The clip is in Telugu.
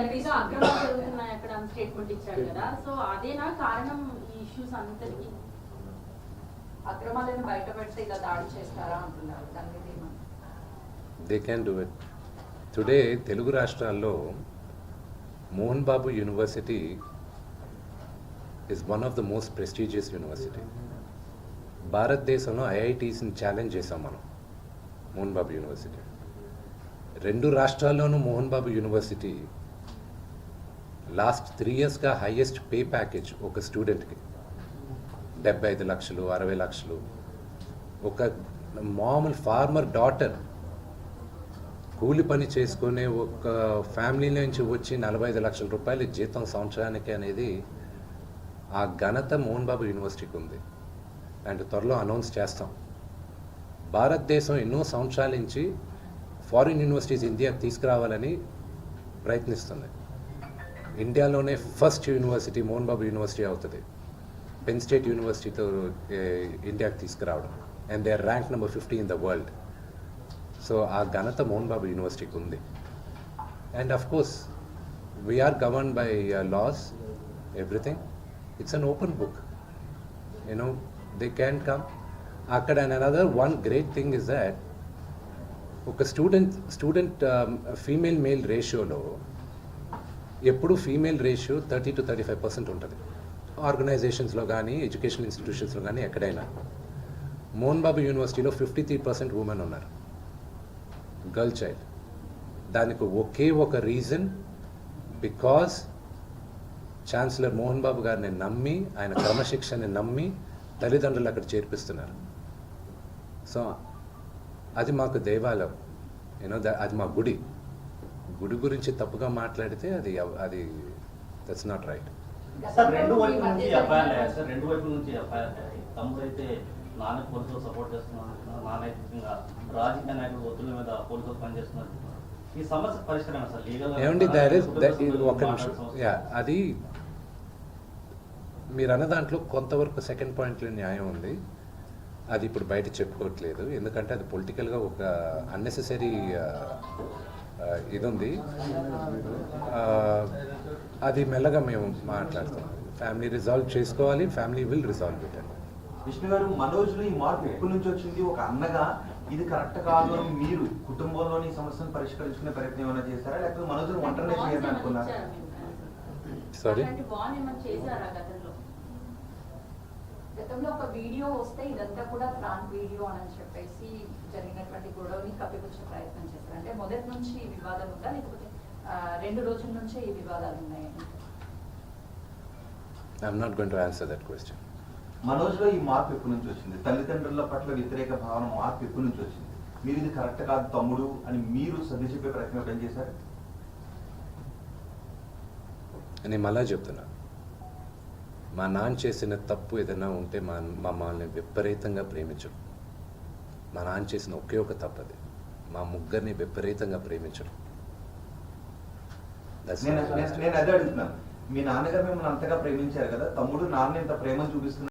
డైరెక్ట్గా అక్రమాలు జరుగుతున్నాయి అక్కడ స్టేట్మెంట్ ఇచ్చాడు కదా, సో అదేనా కారణం ఈ ఇష్యూస్ అంతటికి? అక్రమాలను బయట పెడితే ఇలా దాడి చేస్తారా అంటున్నారు, దాని మీద ఏమన్నా? They can do it. Today Telugu రాష్ట్రాల్లో Mohan Babu university is one of the most prestigious university. భారతదేశంలో ఐఐటీస్ని ఛాలెంజ్ చేసాం మనం మోహన్ బాబు యూనివర్సిటీ. రెండు రాష్ట్రాల్లోనూ మోహన్ బాబు యూనివర్సిటీ లాస్ట్ 3 yearsగా హైయెస్ట్ పే ప్యాకేజ్ ఒక స్టూడెంట్కి 75 లక్షలు 60 లక్షలు. ఒక మామూలు ఫార్మర్ డాటర్ కూలి పని చేసుకునే ఒక ఫ్యామిలీ నుంచి వచ్చి 45 లక్షల రూపాయలు జీతం సంవత్సరానికి అనేది ఆ ఘనత మోహన్ బాబు యూనివర్సిటీకి ఉంది. అండ్ త్వరలో అనౌన్స్ చేస్తాం. భారతదేశం ఎన్నో సంవత్సరాల నుంచి ఫారిన్ యూనివర్సిటీస్ ఇండియాకి తీసుకురావాలని ప్రయత్నిస్తుంది. ఇండియాలోనే first university Mohan Babu university అవుతుంది. పెన్ స్టేట్ యూనివర్సిటీతో ఇండియాకి తీసుకురావడం. And they are rank number 50 in the world. So ఆ ఘనత మోహన్ బాబు యూనివర్సిటీకి ఉంది. And of course we are govern by laws, everything. It's an open book. You know, they can come. Akkada, and another one great thing is that ఒక స్టూడెంట్ ఫీమేల్ మేల్ రేషియోలో ఎప్పుడు ఫీమేల్ రేషియో 30 to 35% ఉంటుంది. ఆర్గనైజేషన్స్లో కానీ ఎడ్యుకేషన్ ఇన్స్టిట్యూషన్స్లో కానీ ఎక్కడైనా. మోహన్ బాబు యూనివర్సిటీలో 53% ఉమెన్ ఉన్నారు, గర్ల్ చైల్డ్. దానికి ఒకే ఒక reason, because chancellor Mohan Babu గారిని నమ్మి, ఆయన క్రమశిక్షణని నమ్మి తల్లిదండ్రులు అక్కడ చేర్పిస్తున్నారు. సో అది మాకు దేవాలయం, యూనో, అది మా గుడి. గుడి గురించి తప్పుగా మాట్లాడితే అది దట్స్ నాట్ రైట్. రెండు వైపుల నుంచి తమ్ముడు అయితే నాన్న పోలీసులు సపోర్ట్ చేస్తున్నారు, నానైతికంగా రాజకీయ నాయకులు ఒత్తుల మీద పోలీసులు పనిచేస్తున్నారు. ఈ సమస్య పరిష్కారం సార్ లీగల్ ఏమండి, ఒక నిమిషం. అది మీరు అన్న దాంట్లో కొంతవరకు సెకండ్ పాయింట్లో న్యాయం ఉంది. అది ఇప్పుడు బయట చెప్పుకోవట్లేదు, ఎందుకంటే అది పొలిటికల్గా ఒక అన్నెసెసరీ ఇది ఉంది. అది మెల్లగా మేము మాట్లాడతాం. ఫ్యామిలీ రిజాల్వ్ చేసుకోవాలి, family will resolve it. Vishnu గారు, మనోజ్లో ఈ మార్పు ఎప్పటి నుంచి వచ్చింది? ఒక అన్నగా ఇది కరెక్ట్ కాదు అని మీరు కుటుంబంలోని సమస్యను పరిష్కరించుకునే ప్రయత్నం ఏమైనా చేస్తారా, లేకపోతే మనోజ్ను ఒంటరినే చేయాలని అనుకున్నారా? సారీ, గతంలో ఒక వీడియో వస్తే ఇదంతా కూడా ప్రాంక్ వీడియో అని చెప్పేసి జరిగినటువంటి గొడవని కప్పిపుచ్చే ప్రయత్నం చేస్తారు. అంటే మొదటి నుంచి ఈ వివాదం ఉందా, లేకపోతే 2 రోజుల నుంచే ఈ వివాదాలు ఉన్నాయని? I'm not going to answer that question. మనోజ్లో ఈ మార్పు ఎప్పటి నుంచి వచ్చింది? తల్లిదండ్రుల పట్ల వ్యతిరేక భావన మార్పు ఎప్పటి నుంచి వచ్చింది? మీరు ఇది కరెక్ట్ కాదు తమ్ముడు అని మీరు సర్ది చెప్పే ప్రయత్నం ఏం చేశారు? నేను మళ్ళా చెప్తున్నా, మా నాన్న చేసిన తప్పు ఏదైనా ఉంటే మమ్మల్ని విపరీతంగా ప్రేమించడం. మా నాన్న చేసిన ఒకే ఒక తప్పు అది, మా ముగ్గురిని విపరీతంగా ప్రేమించడం. నేను అదే అడుగుతున్నాను. మీ నాన్నగారు మిమ్మల్ని అంతగా ప్రేమించారు కదా, తమ్ముడు నాన్న ఇంత ప్రేమను చూపిస్తున్నారు.